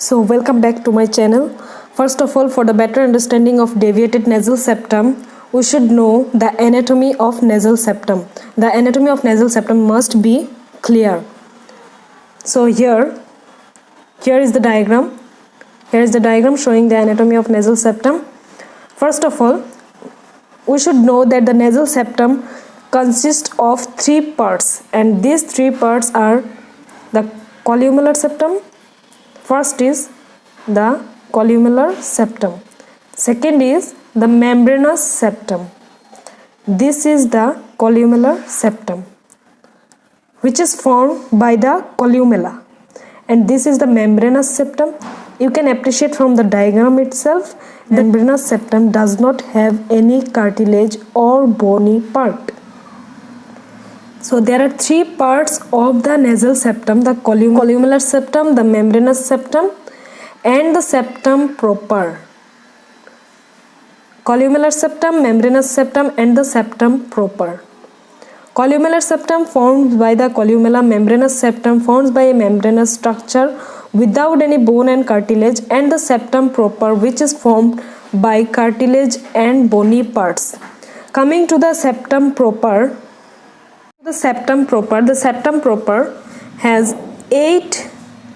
So welcome back to my channel. First of all, for the better understanding of deviated nasal septum, we should know the anatomy of nasal septum. The anatomy of nasal septum must be clear. So here is the diagram. Here is the diagram showing the anatomy of nasal septum. First of all, we should know that the nasal septum consists of three parts, and these three parts are the columnar septum. First is the columnar septum. Second is the membranous septum. This is the columnar septum, which is formed by the columella, and this is the membranous septum. You can appreciate from the diagram itself, the membranous septum does not have any cartilage or bony part. So there are three parts of the nasal septum: the columnar septum, the membranous septum, and the septum proper. Columnar septum, membranous septum, and the septum proper. Columnar septum formed by the columella, membranous septum formed by a membranous structure without any bone and cartilage, and the septum proper, which is formed by cartilage and bony parts. Coming to the septum proper, the septum proper has 8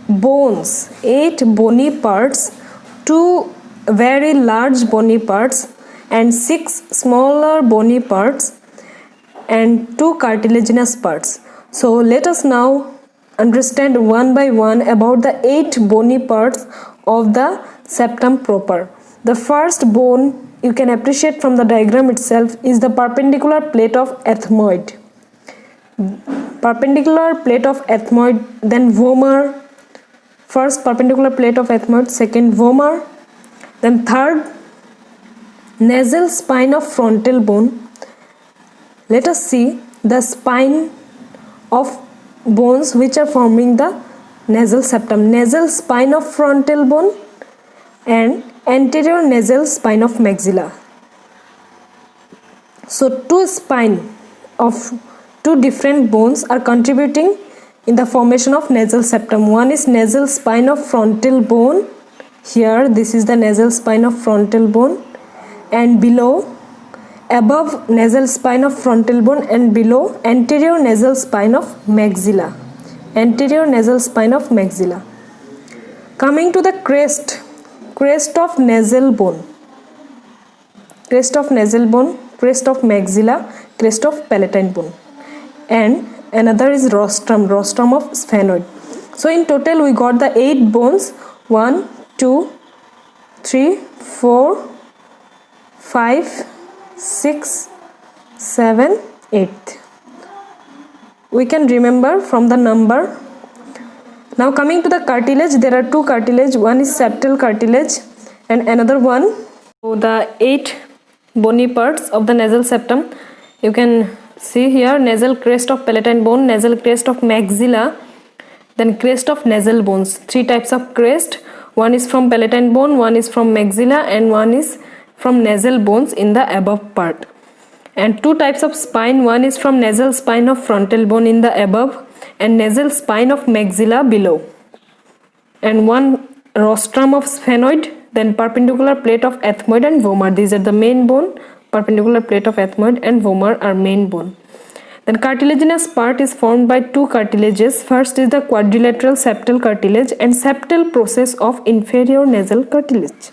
bones, 8 bony parts, 2 very large bony parts, and 6 smaller bony parts, and 2 cartilaginous parts. So let us now understand one by one about the 8 bony parts of the septum proper. The first bone, you can appreciate from the diagram itself, is the perpendicular plate of ethmoid. Perpendicular plate of ethmoid, then vomer. First perpendicular plate of ethmoid, second vomer, then third nasal spine of frontal bone. Let us see the spine of bones which are forming the nasal septum: nasal spine of frontal bone and anterior nasal spine of maxilla. So two different bones are contributing in the formation of nasal septum. One is nasal spine of frontal bone. Here this is the nasal spine of frontal bone, and below, above nasal spine of frontal bone and below, anterior nasal spine of maxilla. Anterior nasal spine of maxilla. Coming to the crest of nasal bone, crest of nasal bone, crest of maxilla, crest of palatine bone, and another is rostrum of sphenoid. So in total we got the 8 bones: 1, 2, 3, 4, 5, 6, 7, 8. We can remember from the number. Now coming to the cartilage, there are 2 cartilage. One is septal cartilage and another one. So the 8 bony parts of the nasal septum, you can see here: nasal crest of palatine bone, nasal crest of maxilla, then crest of nasal bones. 3 types of crest. One is from palatine bone, one is from maxilla, and one is from nasal bones in the above part. And 2 types of spine. One is from nasal spine of frontal bone in the above and nasal spine of maxilla below. And one rostrum of sphenoid, then perpendicular plate of ethmoid and vomer. These are the main bone. Perpendicular plate of ethmoid and vomer are main bone. Then cartilaginous part is formed by 2 cartilages. First is the quadrilateral septal cartilage and septal process of inferior nasal cartilage.